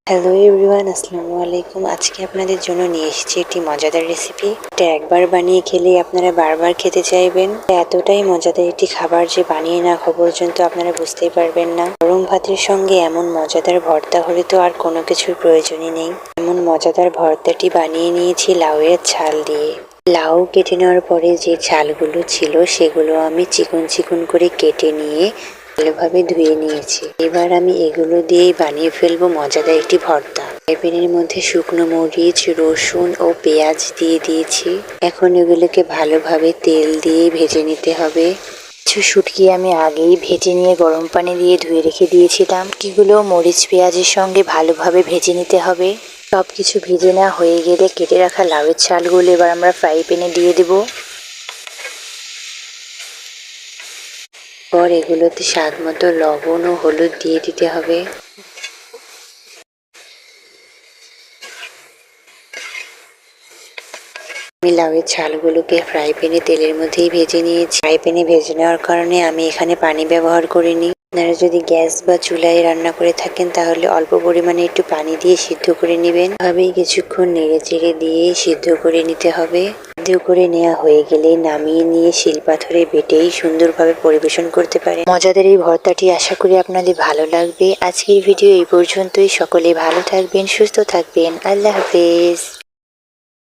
Hello everyone, আসসালামু আলাইকুম। আজকে আপনাদের জন্য নিয়ে এসেছি একটি মজাদার রেসিপি। এটা একবার বানিয়ে খেলেই আপনারা বারবার খেতে চাইবেন। এতটাই মজাদার একটি খাবার যে বানিয়ে না খাওয়া পর্যন্ত আপনারা বুঝতেই পারবেন না। গরম ভাতের সঙ্গে এমন মজাদার ভর্তা হলে তো আর কোনো কিছুর প্রয়োজনই নেই। এমন মজাদার ভর্তাটি বানিয়ে নিয়েছি লাউয়ের ছাল দিয়ে। লাউ কেটে নেওয়ার পরে যে ছালগুলো ছিল সেগুলো আমি চিকন চিকন করে কেটে নিয়ে ভালোভাবে ধুয়ে নিয়েছি। এবার আমি এগুলো দিয়েই বানিয়ে ফেলবো মজাদার একটি ভর্তা। প্যানের মধ্যে শুকনো মরিচ, রসুন ও পেঁয়াজ দিয়ে দিয়েছি। এখন এগুলোকে ভালোভাবে তেল দিয়ে ভেজে নিতে হবে। কিছু শুটকি আমি আগেই ভেজে নিয়ে গরম পানি দিয়ে ধুয়ে রেখে দিয়েছিলাম। এগুলো মরিচ পেঁয়াজের সঙ্গে ভালোভাবে ভেজে নিতে হবে। সবকিছু ভেজে নেওয়া হয়ে গেলে কেটে রাখা লাউয়ের ছালগুলো এবার আমরা ফ্রাই প্যানে দিয়ে দেবো। পর এগুলোতে স্বাদ মতো লবণ ও হলুদ দিয়ে দিতে হবে। আমি লাউয়ের ছালগুলোকে ফ্রাই প্যানে তেলের মধ্যেই ভেজে নিয়েছি। ফ্রাই প্যানে ভেজে নেওয়ার কারণে আমি এখানে পানি ব্যবহার করিনি। আপনারা যদি গ্যাস বা চুলায় রান্না করে থাকেন তাহলে অল্প পরিমাণে একটু পানি দিয়ে সিদ্ধ করে নেবেন। এভাবেই কিছুক্ষণ নেড়ে চেড়ে দিয়ে সিদ্ধ করে নিতে হবে। সিদ্ধ করে নেওয়া হয়ে গেলে নামিয়ে নিয়ে শিলপাথরে বেটেই সুন্দরভাবে পরিবেশন করতে পারেন। মজাদার এই ভর্তাটি আশা করি আপনাদের ভালো লাগবে। আজকের ভিডিও এই পর্যন্তই। সকলে ভালো থাকবেন, সুস্থ থাকবেন। আল্লাহ হাফেজ।